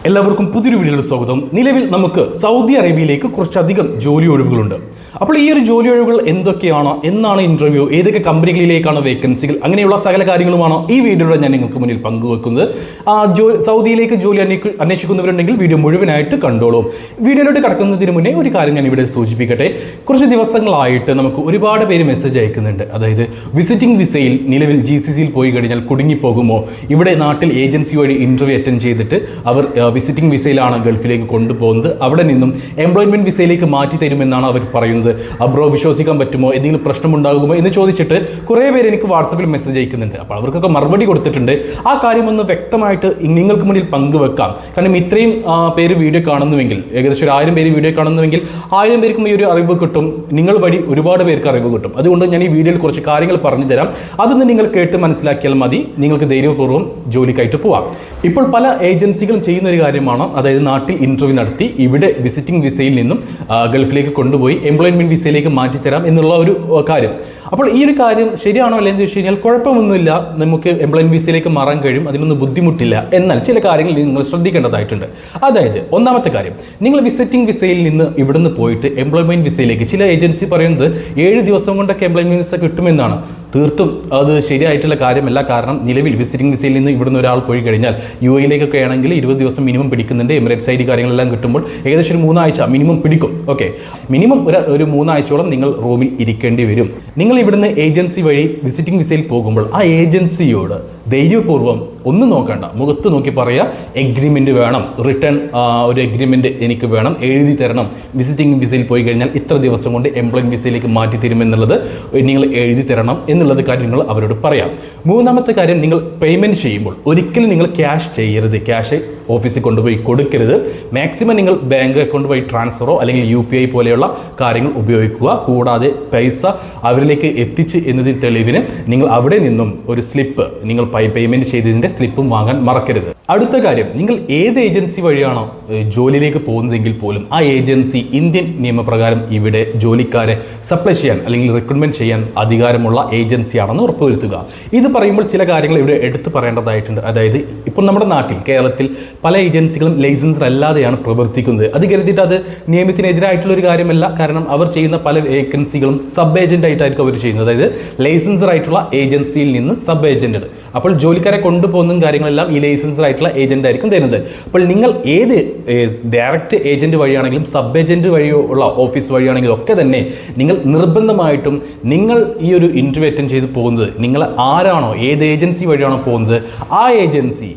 എല്ലാവർക്കും പുതിയൊരു വീഡിയോയിൽ സ്വാഗതം. നിലവിൽ നമുക്ക് സൗദി അറേബ്യയിലേക്ക് കുറച്ചധികം ജോലി ഒഴിവുകളുണ്ട്. അപ്പോൾ ഈ ഒരു ജോലി ഒഴിവുകൾ എന്തൊക്കെയാണ്, എന്നാണ് ഇന്റർവ്യൂ, ഏതൊക്കെ കമ്പനികളിലേക്കാണ് വേക്കൻസികൾ, അങ്ങനെയുള്ള സകല കാര്യങ്ങളുമാണ് ഈ വീഡിയോയിലൂടെ ഞാൻ നിങ്ങൾക്ക് മുന്നിൽ പങ്കുവെക്കുന്നത്. സൗദിയിലേക്ക് ജോലി അന്വേഷിക്കുന്നവരുണ്ടെങ്കിൽ വീഡിയോ മുഴുവനായിട്ട് കണ്ടോളൂ. വീഡിയോയിലോട്ട് കടക്കുന്നതിന് മുന്നേ ഒരു കാര്യം ഞാൻ ഇവിടെ സൂചിപ്പിക്കട്ടെ. കുറച്ച് ദിവസങ്ങളായിട്ട് നമുക്ക് ഒരുപാട് പേര് മെസ്സേജ് അയക്കുന്നുണ്ട്. അതായത് വിസിറ്റിംഗ് വിസയിൽ നിലവിൽ GCCയിൽ പോയി കഴിഞ്ഞാൽ കുടുങ്ങിപ്പോകുമോ, ഇവിടെ നാട്ടിൽ ഏജൻസി വഴി ഇന്റർവ്യൂ അറ്റൻഡ് ചെയ്തിട്ട് അവർ വിസിറ്റിംഗ് വിസയിലാണ് ഗൾഫിലേക്ക് കൊണ്ടുപോകുന്നത്, അവിടെ നിന്നും എംപ്ലോയ്മെന്റ് വിസയിലേക്ക് മാറ്റി തരുമെന്നാണ് അവർ പറയുന്നത്. ബ്രോ വിശ്വസിക്കാൻ പറ്റുമോ, എന്തെങ്കിലും പ്രശ്നമുണ്ടാകുമോ എന്ന് ചോദിച്ചിട്ട് കുറേ പേര് എനിക്ക് വാട്സപ്പിൽ മെസ്സേജ് അയക്കുന്നുണ്ട്. അപ്പോൾ അവർക്കൊക്കെ മറുപടി കൊടുത്തിട്ടുണ്ട്. ആ കാര്യം ഒന്ന് വ്യക്തമായിട്ട് നിങ്ങൾക്ക് മുന്നിൽ പങ്കുവെക്കാം. കാരണം ഇത്രയും പേര് വീഡിയോ കാണുന്നുവെങ്കിൽ, ഏകദേശം ഒരു 1000 പേര് വീഡിയോ കാണുന്നുവെങ്കിൽ 1000 പേർക്കും ഈ ഒരു അറിവ് കിട്ടും. നിങ്ങൾ വഴി ഒരുപാട് പേർക്ക് അറിവ് കിട്ടും. അതുകൊണ്ട് ഞാൻ ഈ വീഡിയോയിൽ കുറച്ച് കാര്യങ്ങൾ പറഞ്ഞു തരാം. അതൊന്ന് നിങ്ങൾ കേട്ട് മനസ്സിലാക്കിയാൽ മതി. നിങ്ങൾക്ക് ധൈര്യപൂർവ്വം ജോലിക്കായിട്ട് പോവാം. ഇപ്പോൾ പല ഏജൻസികളും ചെയ്യുന്ന ഒരു കാര്യമാണ്, അതായത് നാട്ടിൽ ഇന്റർവ്യൂ നടത്തി ഇവിടെ വിസിറ്റിംഗ് വിസയിൽ നിന്നും ഗൾഫിലേക്ക് കൊണ്ടുപോയി എംപ്ലോയ്മെന്റ് വിസയിലേക്ക് മാറ്റിത്തരാം എന്നുള്ള ഒരു കാര്യം. അപ്പോൾ ഈ ഒരു കാര്യം ശരിയാണോ അല്ലെന്ന് ചോദിച്ചു കഴിഞ്ഞാൽ കുഴപ്പമൊന്നുമില്ല, നമുക്ക് എംപ്ലോയ്മെന്റ് വിസയിലേക്ക് മാറാൻ കഴിയും, അതിനൊന്നും ബുദ്ധിമുട്ടില്ല. എന്നാൽ ചില കാര്യങ്ങൾ നിങ്ങൾ ശ്രദ്ധിക്കേണ്ടതായിട്ടുണ്ട്. അതായത് ഒന്നാമത്തെ കാര്യം, നിങ്ങൾ വിസിറ്റിംഗ് വിസയിൽ നിന്ന് ഇവിടുന്ന് പോയിട്ട് എംപ്ലോയ്മെന്റ് വിസയിലേക്ക്, ചില ഏജൻസി പറയുന്നത് 7 ദിവസം കൊണ്ടൊക്കെ എംപ്ലോയ്മെന്റ് വിസ കിട്ടുമെന്നാണ്. തീർത്തും അത് ശരിയായിട്ടുള്ള കാര്യമല്ല. കാരണം നിലവിൽ വിസിറ്റിംഗ് വിസയിൽ നിന്ന് ഇവിടുന്ന് ഒരാൾ പോയി കഴിഞ്ഞാൽ UAE-യിലേക്കൊക്കെ ആണെങ്കിൽ 20 ദിവസം മിനിമം പിടിക്കുന്നുണ്ട്. എമിറേറ്റ്സ് ID കാര്യങ്ങളെല്ലാം കിട്ടുമ്പോൾ ഏകദേശം ഒരു 3 ആഴ്ച മിനിമം പിടിക്കും. ഓക്കെ, മിനിമം ഒരു 3 ആഴ്ചയോളം നിങ്ങൾ റൂമിൽ ഇരിക്കേണ്ടി വരും. നിങ്ങൾ ഇവിടുന്ന് ഏജൻസി വഴി വിസിറ്റിംഗ് വിസയിൽ പോകുമ്പോൾ ആ ഏജൻസിയോട് ധൈര്യപൂർവ്വം ഒന്നും നോക്കണ്ട, മുഖത്ത് നോക്കി പറയുക, എഗ്രിമെൻറ്റ് വേണം, റിട്ടേൺ ഒരു എഗ്രിമെൻറ്റ് എനിക്ക് വേണം, എഴുതി തരണം. വിസിറ്റിംഗ് വിസയിൽ പോയി കഴിഞ്ഞാൽ ഇത്ര ദിവസം കൊണ്ട് എംപ്ലോയ്മെന്റ് വിസയിലേക്ക് മാറ്റി തരുമെന്നുള്ളത് നിങ്ങൾ എഴുതി തരണം എന്നുള്ളത് കാര്യം നിങ്ങൾ അവരോട് പറയാം. മൂന്നാമത്തെ കാര്യം, നിങ്ങൾ പേയ്മെൻറ്റ് ചെയ്യുമ്പോൾ ഒരിക്കലും നിങ്ങൾ ക്യാഷ് ചെയ്യരുത്, ക്യാഷ് ഓഫീസിൽ കൊണ്ടുപോയി കൊടുക്കരുത്. മാക്സിമം നിങ്ങൾ ബാങ്ക് അക്കൗണ്ട് വഴി ട്രാൻസ്ഫറോ അല്ലെങ്കിൽ UPI പോലെയുള്ള കാര്യങ്ങൾ ഉപയോഗിക്കുക. കൂടാതെ പൈസ അവരിലേക്ക് എത്തിച്ച് എന്നതിന് തെളിവിന് നിങ്ങൾ അവിടെ നിന്നും ഒരു സ്ലിപ്പ്, നിങ്ങൾ പേയ്മെൻറ്റ് ചെയ്തതിൻ്റെ സ്ലിപ്പും വാങ്ങാൻ മറക്കരുത്. അടുത്ത കാര്യം, നിങ്ങൾ ഏത് ഏജൻസി വഴിയാണോ ജോലിയിലേക്ക് പോകുന്നതെങ്കിൽ പോലും ആ ഏജൻസി ഇന്ത്യൻ നിയമപ്രകാരം ഇവിടെ ജോലിക്കാരെ സപ്ലൈ ചെയ്യാൻ അല്ലെങ്കിൽ റിക്രൂട്ട്മെന്റ് ചെയ്യാൻ അധികാരമുള്ള ഏജൻസിയാണെന്ന് ഉറപ്പുവരുത്തുക. ഇത് പറയുമ്പോൾ ചില കാര്യങ്ങൾ ഇവിടെ എടുത്തു പറയേണ്ടതായിട്ടുണ്ട്. അതായത് ഇപ്പോൾ നമ്മുടെ നാട്ടിൽ, കേരളത്തിൽ പല ഏജൻസികളും ലൈസൻസ്ഡ് അല്ലാതെയാണ് പ്രവർത്തിക്കുന്നത്. അത് കരുതിയിട്ട് അത് നിയമത്തിനെതിരായിട്ടുള്ള ഒരു കാര്യമല്ല. കാരണം അവർ ചെയ്യുന്ന പല വേക്കൻസികളും സബ് ഏജന്റ് ആയിട്ടായിരിക്കും അവർ ചെയ്യുന്നത്. അതായത് ലൈസൻസ്ഡ് ആയിട്ടുള്ള ഏജൻസിയിൽ നിന്ന് സബ് ഏജന്റ്. അപ്പോൾ ജോലിക്കാരെ കൊണ്ടുപോകുന്ന കാര്യങ്ങളെല്ലാം ഈ ലൈസൻസ്ഡ് ആയിട്ടുള്ള ഏജന്റ് ആയിരിക്കും തരുന്നത്. അപ്പോൾ നിങ്ങൾ ഏത് ഡയറക്റ്റ് ഏജന്റ് വഴിയാണെങ്കിലും സബ് ഏജന്റ് വഴിയോ ഉള്ള ഓഫീസ് വഴിയാണെങ്കിലും ഒക്കെ തന്നെ നിങ്ങൾ നിർബന്ധമായിട്ടും നിങ്ങൾ ഈ ഒരു ഇന്റർവ്യൂ അറ്റൻഡ് ചെയ്ത് പോകുന്നത്, നിങ്ങൾ ആരാണോ, ഏത് ഏജൻസി വഴിയാണോ പോകുന്നത് ആ ഏജൻസി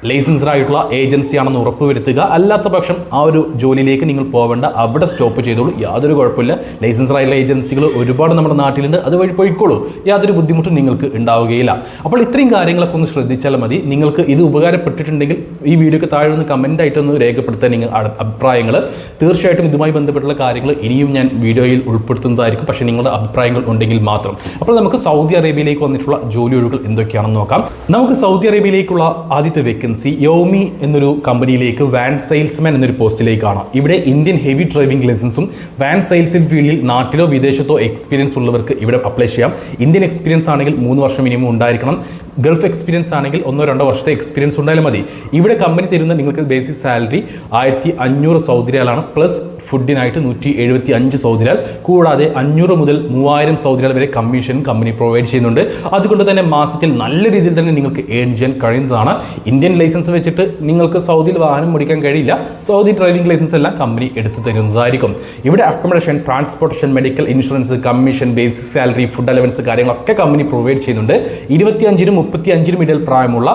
ലൈസൻസ്ഡ് ആയിട്ടുള്ള ഏജൻസിയാണെന്ന് ഉറപ്പുവരുത്തുക. അല്ലാത്ത പക്ഷം ആ ഒരു ജോലിയിലേക്ക് നിങ്ങൾ പോവേണ്ട, അവിടെ സ്റ്റോപ്പ് ചെയ്തോളൂ, യാതൊരു കുഴപ്പമില്ല. ലൈസൻസ്ഡ് ആയിട്ടുള്ള ഏജൻസികൾ ഒരുപാട് നമ്മുടെ നാട്ടിലുണ്ട്, അതുവഴി പോയിക്കോളൂ, യാതൊരു ബുദ്ധിമുട്ടും നിങ്ങൾക്ക് ഉണ്ടാവുകയില്ല. അപ്പോൾ ഇത്രയും കാര്യങ്ങളൊക്കെ ഒന്ന് ശ്രദ്ധിച്ചാൽ മതി. നിങ്ങൾക്ക് ഇത് ഉപകാരപ്പെട്ടിട്ടുണ്ടെങ്കിൽ ഈ വീഡിയോക്ക് താഴെ ഒന്ന് കമൻ്റ് ആയിട്ടൊന്ന് രേഖപ്പെടുത്താൻ നിങ്ങൾ അഭിപ്രായങ്ങൾ. തീർച്ചയായിട്ടും ഇതുമായി ബന്ധപ്പെട്ടുള്ള കാര്യങ്ങൾ ഇനിയും ഞാൻ വീഡിയോയിൽ ഉൾപ്പെടുത്തുന്നതായിരിക്കും, പക്ഷേ നിങ്ങളുടെ അഭിപ്രായങ്ങൾ ഉണ്ടെങ്കിൽ മാത്രം. അപ്പോൾ നമുക്ക് സൗദി അറേബ്യയിലേക്ക് വന്നിട്ടുള്ള ജോലി ഒഴിവുകൾ എന്തൊക്കെയാണെന്ന് നോക്കാം. നമുക്ക് സൗദി അറേബ്യയിലേക്കുള്ള ആദ്യത്തെ വേക്കൻസി യോമി എന്നൊരു കമ്പനിയിലേക്ക് വാൻ സെയിൽസ്മാൻ എന്നൊരു പോസ്റ്റിലേക്കാണ്. ഇവിടെ ഇന്ത്യൻ ഹെവി ഡ്രൈവിംഗ് ലൈസൻസും വാൻ സെയിൽസ് ഫീൽഡിൽ നാട്ടിലോ വിദേശത്തോ എക്സ്പീരിയൻസ് ഉള്ളവർക്ക് ഇവിടെ അപ്ലൈ ചെയ്യാം. ഇന്ത്യൻ എക്സ്പീരിയൻസ് ആണെങ്കിൽ 3 വർഷം മിനിമം ഉണ്ടായിരിക്കണം. ഗൾഫ് എക്സ്പീരിയൻസ് ആണെങ്കിൽ 1-2 വർഷത്തെ എക്സ്പീരിയൻസ് ഉണ്ടായാലും മതി. ഇവിടെ കമ്പനി തരുന്ന നിങ്ങൾക്ക് ബേസിക് സാലറി 1500 സൗദി റിയാലാണ്. പ്ലസ് ഫുഡിനായിട്ട് 175 സൗദി റിയാൽ. കൂടാതെ 500 മുതൽ 3000 സൗദി റിയാൽ വരെ കമ്മീഷൻ കമ്പനി പ്രൊവൈഡ് ചെയ്യുന്നുണ്ട്. അതുകൊണ്ട് തന്നെ മാസത്തിൽ നല്ല രീതിയിൽ തന്നെ നിങ്ങൾക്ക് ഏൺ ചെയ്യാൻ കഴിയുന്നതാണ്. ഇന്ത്യൻ ലൈസൻസ് വെച്ചിട്ട് നിങ്ങൾക്ക് സൗദിയിൽ വാഹനം ഓടിക്കാൻ കഴിയില്ല. സൗദി ഡ്രൈവിംഗ് ലൈസൻസ് എല്ലാം കമ്പനി എടുത്തു തരുന്നതായിരിക്കും. ഇവിടെ accommodation, transportation, medical insurance, commission, basic salary, food allowance കാര്യങ്ങളൊക്കെ കമ്പനി പ്രൊവൈഡ് ചെയ്യുന്നുണ്ട്. 25-നും 35-നും ഇടയിൽ പ്രായമുള്ള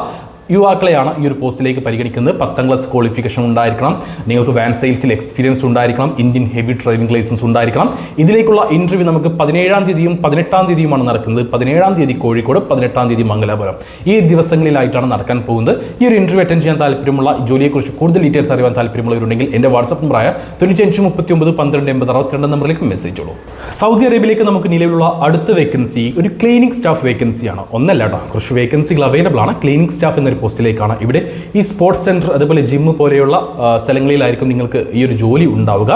യുവാക്കളെയാണ് ഈ ഒരു പോസ്റ്റിലേക്ക് പരിഗണിക്കുന്നത്. 10ാം ക്ലാസ് ക്വാളിഫിക്കേഷൻ ഉണ്ടായിരിക്കണം, നിങ്ങൾക്ക് വാൻ സെയിൽസിൽ എക്സ്പീരിയൻസ് ഉണ്ടായിരിക്കണം, ഇന്ത്യൻ ഹെവി ഡ്രൈവിംഗ് ലൈസൻസ് ഉണ്ടായിരിക്കണം. ഇതിലേക്കുള്ള ഇന്റർവ്യൂ നമുക്ക് 17-ാം തീയതിയും 18-ാം തീയതിയുമാണ് നടക്കുന്നത്. 17-ാം തീയതി കോഴിക്കോട്, 18-ാം തീയതി മംഗലാപുരം. ഈ ദിവസങ്ങളിലായിട്ടാണ് നടക്കാൻ പോകുന്നത്. ഈ ഒരു ഇന്റർവ്യൂ അറ്റൻഡ് ചെയ്യാൻ താല്പര്യമുള്ള, ജോലിയെക്കുറിച്ച് കൂടുതൽ ഡീറ്റെയിൽസ് അറിയാൻ താല്പര്യമുള്ളവരുണ്ടെങ്കിൽ എൻ്റെ വാട്സ്ആപ്പ് നമ്പറായ 9539128082 നമ്പറിലേക്ക് മെസ്സേജ് ഉള്ളൂ. സൗദി അറേബ്യയിലേക്ക് നമുക്ക് നിലവിലുള്ള അടുത്ത വേക്കൻസി ഒരു ക്ലീനിങ് സ്റ്റാഫ് വേക്കൻസിയാണ്. ഒന്നല്ല കേട്ടോ, കുറച്ച് വേക്കൻസികൾ അവൈലബിൾ ആണ്. ക്ലീനിങ് സ്റ്റാഫ് എന്ന എന്നൊരു പോസ്റ്റിലേക്കാണ്. ഇവിടെ ഈ സ്പോർട്സ് സെൻറ്റർ അതുപോലെ ജിമ്മ് പോലെയുള്ള സ്ഥലങ്ങളിലായിരിക്കും നിങ്ങൾക്ക് ഈ ഒരു ജോലി ഉണ്ടാവുക.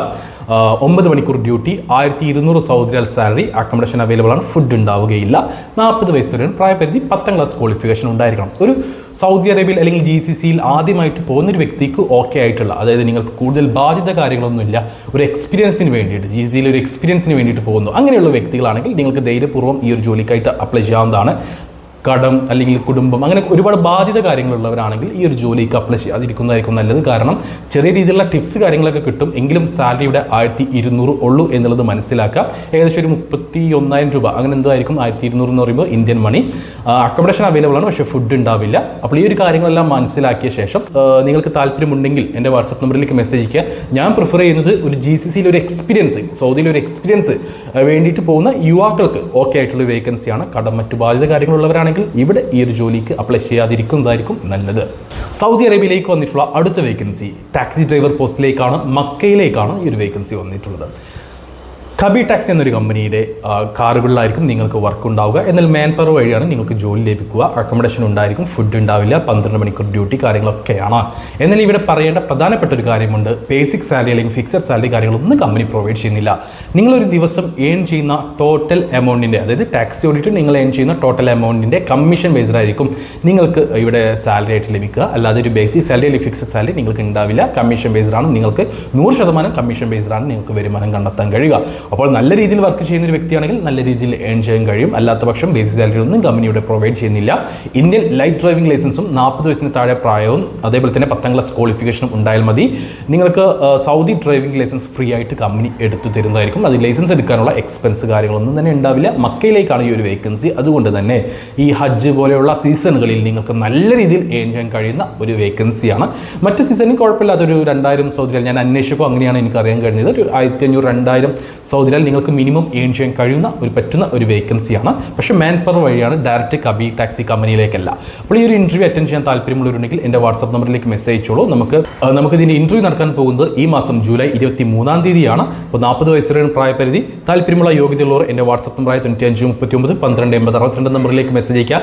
9 മണിക്കൂർ ഡ്യൂട്ടി, 1200 സൗദി റിയാൽ സാലറി, അക്കോമഡേഷൻ അവൈലബിൾ ആണ്, ഫുഡ് ഉണ്ടാവുകയില്ല. 40 വയസ്സ് വരെയാണ് പ്രായപരിധി, 10ാം ക്ലാസ് ക്വാളിഫിക്കേഷൻ ഉണ്ടായിരിക്കണം. ഒരു സൗദി അറേബ്യയിൽ അല്ലെങ്കിൽ GCCയിൽ ആദ്യമായിട്ട് പോകുന്നൊരു വ്യക്തിക്ക് ഓക്കെ ആയിട്ടുള്ള, അതായത് നിങ്ങൾക്ക് കൂടുതൽ ബാധ്യത കാര്യങ്ങളൊന്നുമില്ല, ഒരു എക്സ്പീരിയൻസിന് വേണ്ടിയിട്ട് GCCയിൽ ഒരു എക്സ്പീരിയൻസിന് വേണ്ടിയിട്ട് പോകുന്നു, അങ്ങനെയുള്ള വ്യക്തികളാണെങ്കിൽ നിങ്ങൾക്ക് ധൈര്യപൂർവ്വം ഈ ഒരു ജോലിക്കായിട്ട് അപ്ലൈ ചെയ്യാവുന്നതാണ്. കടം അല്ലെങ്കിൽ കുടുംബം അങ്ങനെ ഒരുപാട് ബാധ്യത കാര്യങ്ങളുള്ളവരാണെങ്കിൽ ഈ ഒരു ജോലിക്ക് അപ്ലൈ ചെയ്യാതിരിക്കുന്നതായിരിക്കും നല്ലത്. കാരണം ചെറിയ രീതിയിലുള്ള ടിപ്സ് കാര്യങ്ങളൊക്കെ കിട്ടും, എങ്കിലും സാലറിയുടെ 1200 ഉള്ളൂ എന്നുള്ളത് മനസ്സിലാക്കാം. ഏകദേശം ഒരു 31,000 രൂപ അങ്ങനെ എന്തായിരിക്കും 1200 എന്ന് പറയുമ്പോൾ ഇന്ത്യൻ മണി. അക്കോമഡേഷൻ അവൈലബിൾ ആണ്, പക്ഷേ ഫുഡ് ഉണ്ടാവില്ല. അപ്പോൾ ഈ ഒരു കാര്യങ്ങളെല്ലാം മനസ്സിലാക്കിയ ശേഷം നിങ്ങൾക്ക് താല്പര്യമുണ്ടെങ്കിൽ എൻ്റെ വാട്സപ്പ് നമ്പറിലേക്ക് മെസ്സേജ് ചെയ്യുക. ഞാൻ പ്രിഫർ ചെയ്യുന്നത് ഒരു GCCയിൽ ഒരു എക്സ്പീരിയൻസ്, സൗദിയിൽ ഒരു എക്സ്പീരിയൻസ് വേണ്ടിയിട്ട് പോകുന്ന യുവാക്കൾക്ക് ഓക്കെ ആയിട്ടുള്ള വേക്കൻസിയാണ്. കടം മറ്റു ബാധ്യത കാര്യങ്ങളുള്ളവരാണ് ഇവിടെ ഈ ഒരു ജോലിക്ക് അപ്ലൈ ചെയ്യാതിരിക്കുന്നതായിരിക്കും നല്ലത്. സൗദി അറേബ്യയിലേക്ക് വന്നിട്ടുള്ള അടുത്ത വേക്കൻസി ടാക്സി ഡ്രൈവർ പോസ്റ്റിലേക്കാണ്. മക്കയിലേക്കാണ് ഈ ഒരു വേക്കൻസി വന്നിട്ടുള്ളത്. കബി ടാക്സി എന്നൊരു കമ്പനിയുടെ കാറുകളിലായിരിക്കും നിങ്ങൾക്ക് വർക്ക് ഉണ്ടാവുക. എന്നാൽ മാൻ പവർ വഴിയാണ് നിങ്ങൾക്ക് ജോലി ലഭിക്കുക. അക്കോമഡേഷൻ ഉണ്ടായിരിക്കും, ഫുഡ് ഉണ്ടാവില്ല, 12 മണിക്കൂർ ഡ്യൂട്ടി കാര്യങ്ങളൊക്കെയാണ്. എന്നാൽ ഇവിടെ പറയേണ്ട പ്രധാനപ്പെട്ട ഒരു കാര്യമുണ്ട്. ബേസിക് സാലറി അല്ലെങ്കിൽ ഫിക്സഡ് സാലറി കാര്യങ്ങളൊന്നും കമ്പനി പ്രൊവൈഡ് ചെയ്യുന്നില്ല. നിങ്ങളൊരു ദിവസം ഏൺ ചെയ്യുന്ന ടോട്ടൽ എമൗണ്ടിൻ്റെ, അതായത് ടാക്സി ഓടിയിട്ട് നിങ്ങൾ ഏൺ ചെയ്യുന്ന ടോട്ടൽ എമൗണ്ടിൻ്റെ കമ്മീഷൻ ബേസ്ഡ് ആയിരിക്കും നിങ്ങൾക്ക് ഇവിടെ സാലറി ആയിട്ട് ലഭിക്കുക. അല്ലാതെ ഒരു ബേസിക് സാലറി അല്ലെങ്കിൽ ഫിക്സഡ് സാലറി നിങ്ങൾക്ക് ഉണ്ടാവില്ല. കമ്മീഷൻ ബേസ്ഡ് ആണ്. നിങ്ങൾക്ക് 100% കമ്മീഷൻ ബേസ്ഡ് ആണ് നിങ്ങൾക്ക് വരുമാനം കണ്ടെത്താൻ കഴിയുക. അപ്പോൾ നല്ല രീതിയിൽ വർക്ക് ചെയ്യുന്ന ഒരു വ്യക്തിയാണെങ്കിൽ നല്ല രീതിയിൽ ഏൺ ചെയ്യാൻ കഴിയും. അല്ലാത്ത പക്ഷം ബേസിക് സാലറി ഒന്നും കമ്പനിയുടെ പ്രൊവൈഡ് ചെയ്യുന്നില്ല. ഇന്ത്യൻ ലൈറ്റ് ഡ്രൈവിംഗ് ലൈസൻസും 40 വയസ്സിന് താഴെ പ്രായവും അതേപോലെ തന്നെ 10ാം ക്ലാസ് ക്വാളിഫിക്കേഷനും ഉണ്ടായാൽ മതി. നിങ്ങൾക്ക് സൗദി ഡ്രൈവിംഗ് ലൈസൻസ് ഫ്രീ ആയിട്ട് കമ്പനി എടുത്തു തരുന്നതായിരിക്കും. അത് ലൈസൻസ് എടുക്കാനുള്ള എക്സ്പെൻസ് കാര്യങ്ങളൊന്നും തന്നെ ഉണ്ടാവില്ല. മക്കയിലേക്കാണ് ഈ ഒരു വേക്കൻസി. അതുകൊണ്ട് തന്നെ ഈ ഹജ്ജ് പോലെയുള്ള സീസണുകളിൽ നിങ്ങൾക്ക് നല്ല രീതിയിൽ ഏൺ ചെയ്യാൻ കഴിയുന്ന ഒരു വേക്കൻസിയാണ്. മറ്റ് സീസണിൽ കുഴപ്പമില്ലാത്ത ഒരു 2000 സൗദി റിയാൽ ഞാൻ അന്വേഷിച്ചപ്പോൾ അങ്ങനെയാണ് എനിക്ക് അറിയാൻ കഴിഞ്ഞത്. ഒരു 1500-2000 സൗദി റിയാൽ നിങ്ങൾക്ക് മിനിമം ഏൺ ചെയ്യാൻ കഴിയുന്ന പറ്റുന്ന ഒരു വേക്കൻസിയാണ്. പക്ഷേ മാൻ പവർ വഴിയാണ്, ഡയറക്റ്റ് കബി ടാക്സി കമ്പനിയിലേക്കല്ല. അപ്പോൾ ഈ ഒരു ഇൻ്റർവ്യൂ അറ്റൻഡ് ചെയ്യാൻ താല്പര്യമുള്ളവരുണ്ടെങ്കിൽ എൻ്റെ വാട്സപ്പ് നമ്പറിലേക്ക് മെസ്സേജ് അയച്ചോളൂ. നമുക്ക് ഇതിൻ്റെ ഇൻ്റർവ്യൂ നടക്കാൻ പോകുന്നത് ഈ മാസം ജൂലൈ 23-ാം തീയതിയാണ്. അപ്പോൾ 40 വയസ്സ് വരെയാണ് പ്രായപരിധി. താല്പര്യമുള്ള യോഗ്യതയുള്ളവർ എൻ്റെ വാട്സപ്പ് നമ്പറായ 9539 12 80 62 നമ്പറിലേക്ക് മെസ്സേജ് അയക്കുക.